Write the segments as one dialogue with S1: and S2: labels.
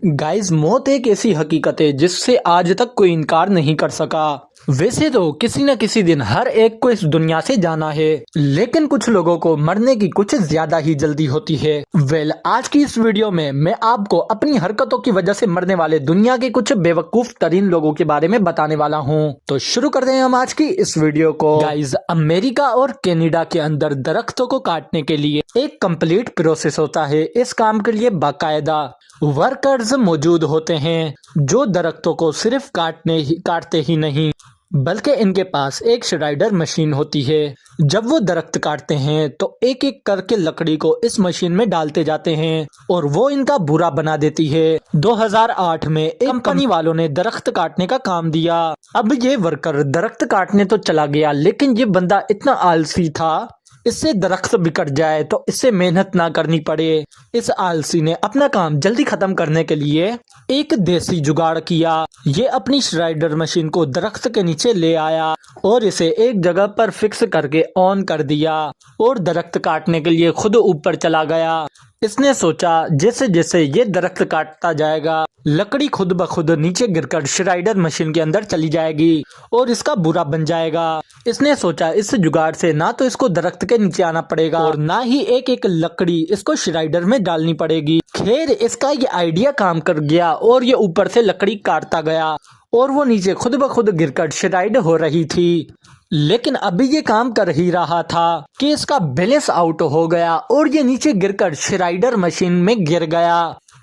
S1: Guys, मौत एक ऐसी हकीकत है जिससे आज तक कोई इनकार नहीं कर सका। वैसे तो किसी न किसी दिन हर एक को इस दुनिया से जाना है, लेकिन कुछ लोगों को मरने की कुछ ज्यादा ही जल्दी होती है। आज की इस वीडियो में मैं आपको अपनी हरकतों की वजह से मरने वाले दुनिया के कुछ बेवकूफ तरीन लोगों के बारे में बताने वाला हूँ। तो शुरू करते हैं हम आज की इस वीडियो को। गाइस, अमेरिका और कनाडा के अंदर दरख्तों को काटने के लिए एक कंप्लीट प्रोसेस होता है। इस काम के लिए बाकायदा वर्कर्स मौजूद होते हैं जो दरख्तों को सिर्फ काटते ही नहीं, बल्कि इनके पास एक श्राइडर मशीन होती है। जब वो दरख्त काटते हैं तो एक एक करके लकड़ी को इस मशीन में डालते जाते हैं और वो इनका बुरा बना देती है। 2008 में एक कंपनी वालों ने दरख्त काटने का काम दिया। अब ये वर्कर दरख्त काटने तो चला गया, लेकिन ये बंदा इतना आलसी था, इससे दरख्त बिकट जाए तो इससे मेहनत ना करनी पड़े। इस आलसी ने अपना काम जल्दी खत्म करने के लिए एक देसी जुगाड़ किया। ये अपनी श्राइडर मशीन को दरख्त के नीचे ले आया और इसे एक जगह पर फिक्स करके ऑन कर दिया और दरख्त काटने के लिए खुद ऊपर चला गया। इसने सोचा जैसे जैसे ये दरख्त काटता जाएगा, लकड़ी खुद ब खुद नीचे गिरकर श्राइडर मशीन के अंदर चली जाएगी और इसका बुरा बन जाएगा। इसने सोचा इस जुगाड़ से ना तो इसको दरख्त के नीचे आना पड़ेगा और ना ही एक एक लकड़ी इसको श्राइडर में डालनी पड़ेगी। खैर, इसका ये आइडिया काम कर गया और ये ऊपर से लकड़ी काटता गया और वो नीचे खुद ब खुद गिरकर श्राइड हो रही थी। लेकिन अभी ये काम कर ही रहा था कि इसका बैलेंस आउट हो गया और ये नीचे गिरकर श्राइडर मशीन में गिर गया।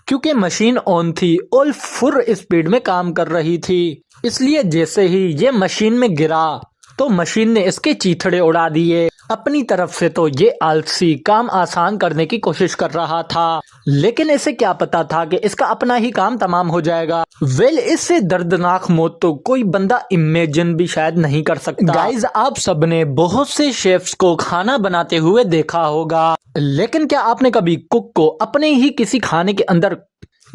S1: क्योंकि मशीन ऑन थी और फुल स्पीड में काम कर रही थी, इसलिए जैसे ही ये मशीन में गिरा तो मशीन ने इसके चीथड़े उड़ा दिए। अपनी तरफ से तो ये आलसी काम आसान करने की कोशिश कर रहा था, लेकिन इसे क्या पता था कि इसका अपना ही काम तमाम हो जाएगा। इससे दर्दनाक मौत तो कोई बंदा इमेजिन भी शायद नहीं कर सकता। गाइस, आप सबने बहुत से शेफ्स को खाना बनाते हुए देखा होगा, लेकिन क्या आपने कभी कुक को अपने ही किसी खाने के अंदर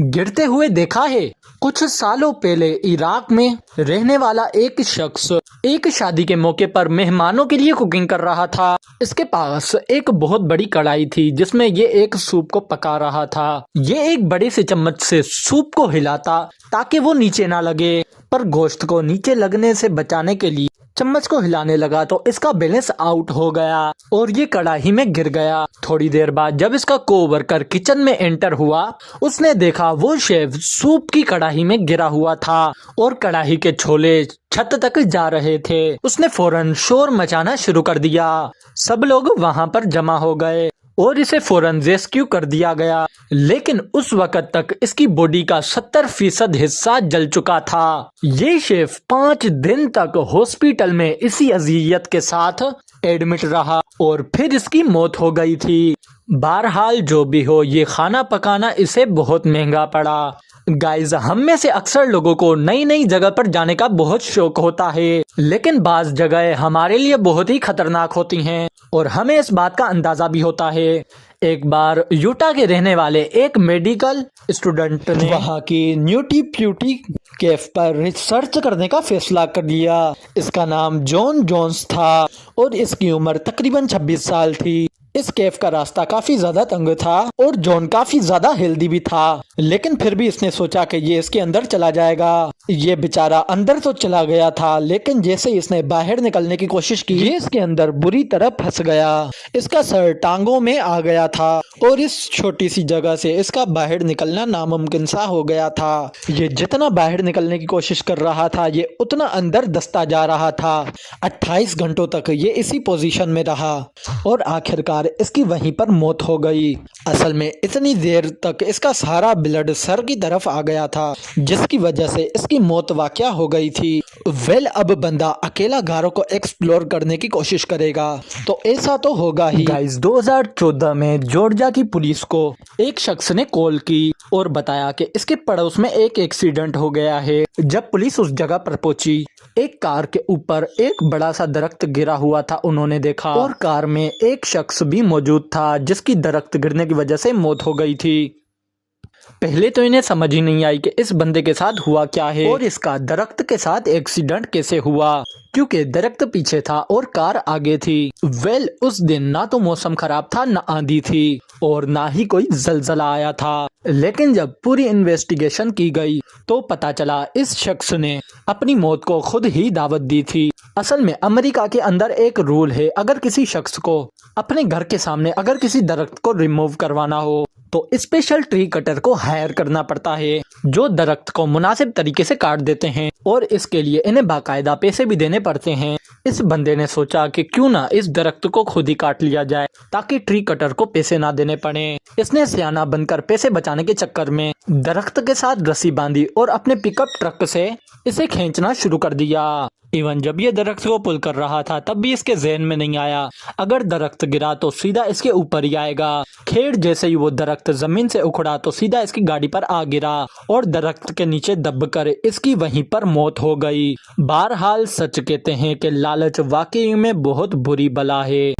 S1: गिरते हुए देखा है? कुछ सालों पहले इराक में रहने वाला एक शख्स एक शादी के मौके पर मेहमानों के लिए कुकिंग कर रहा था। इसके पास एक बहुत बड़ी कढ़ाई थी जिसमें ये एक सूप को पका रहा था। ये एक बड़े से चम्मच से सूप को हिलाता ताकि वो नीचे ना लगे, पर गोश्त को नीचे लगने से बचाने के लिए चम्मच को हिलाने लगा तो इसका बैलेंस आउट हो गया और ये कढ़ाई में गिर गया। थोड़ी देर बाद जब इसका कोवर्कर किचन में एंटर हुआ, उसने देखा वो शेफ सूप की कढ़ाई में गिरा हुआ था और कढ़ाई के छोले छत तक जा रहे थे। उसने फौरन शोर मचाना शुरू कर दिया। सब लोग वहां पर जमा हो गए और इसे फौरन रेस्क्यू कर दिया गया, लेकिन उस वक्त तक इसकी बॉडी का 70% हिस्सा जल चुका था। ये शेफ 5 दिन तक हॉस्पिटल में इसी अजियत के साथ एडमिट रहा और फिर इसकी मौत हो गई थी। बहरहाल जो भी हो, ये खाना पकाना इसे बहुत महंगा पड़ा। गाइज, हम में से अक्सर लोगों को नई नई जगह पर जाने का बहुत शौक होता है, लेकिन बाज जगह हमारे लिए बहुत ही खतरनाक होती हैं और हमें इस बात का अंदाजा भी होता है। एक बार यूटा के रहने वाले एक मेडिकल स्टूडेंट ने वहाँ की न्यूटी प्यूटी केफ पर रिसर्च करने का फैसला कर लिया। इसका नाम जॉन जोन्स था और इसकी उम्र तकरीबन 26 साल थी। इस केफ का रास्ता काफी ज्यादा तंग था और जॉन काफी ज्यादा हेल्दी भी था, लेकिन फिर भी इसने सोचा कि ये इसके अंदर चला जाएगा। ये बेचारा अंदर तो चला गया था, लेकिन जैसे इसने बाहर निकलने की कोशिश की, ये इसके अंदर बुरी तरह फंस गया। इसका सर टांगों में आ गया था और इस छोटी सी जगह से इसका बाहर निकलना नामुमकिन सा हो गया था। ये जितना बाहर निकलने की कोशिश कर रहा था, ये उतना अंदर दसता जा रहा था। 28 घंटों तक ये इसी पोजीशन में रहा और आखिरकार इसकी वहीं पर मौत हो गई। असल में इतनी देर तक इसका सारा ब्लड सर की तरफ आ गया था, जिसकी वजह से इसकी मौत वाकया हो गई थी। अब बंदा अकेला गारों को एक्सप्लोर करने की कोशिश करेगा तो ऐसा तो होगा ही। गाइस, 2014 में जॉर्जिया की पुलिस को एक शख्स ने कॉल की और बताया कि इसके पड़ोस में एक एक्सीडेंट हो गया है। जब पुलिस उस जगह पर पहुंची, एक कार के ऊपर एक बड़ा सा दरख्त गिरा हुआ था उन्होंने देखा और कार में एक शख्स भी मौजूद था जिसकी दरख्त गिरने की वजह से मौत हो गई थी। पहले तो इन्हें समझ ही नहीं आई कि इस बंदे के साथ हुआ क्या है और इसका दरख्त के साथ एक्सीडेंट कैसे हुआ। क्योंकि दरख्त पीछे था और कार आगे थी। उस दिन ना तो मौसम खराब था, ना आंधी थी और ना ही कोई जलजला आया था। लेकिन जब पूरी इन्वेस्टिगेशन की गई तो पता चला इस शख्स ने अपनी मौत को खुद ही दावत दी थी। असल में अमेरिका के अंदर एक रूल है, अगर किसी शख्स को अपने घर के सामने अगर किसी दरख्त को रिमूव करवाना हो तो स्पेशल ट्री कटर को हायर करना पड़ता है, जो दरख्त को मुनासिब तरीके से काट देते हैं और इसके लिए इन्हें बाकायदा पैसे भी देने पड़ते हैं। इस बंदे ने सोचा कि क्यों ना इस दरख्त को खुद ही काट लिया जाए ताकि ट्री कटर को पैसे ना देने पड़े। इसने सियाना बनकर पैसे बचाने के चक्कर में दरख्त के साथ रस्सी बांधी और अपने पिकअप ट्रक से इसे खींचना शुरू कर दिया। इवन जब ये दरख्त को पुल कर रहा था तब भी इसके ज़हन में नहीं आया अगर दरख्त गिरा तो सीधा इसके ऊपर ही आएगा। खेड़ जैसे ही वो दरख्त जमीन से उखड़ा तो सीधा इसकी गाड़ी पर आ गिरा और दरख्त के नीचे दबकर इसकी वहीं पर मौत हो गई। बहरहाल सच कहते हैं कि लालच वाकई में बहुत बुरी बला है।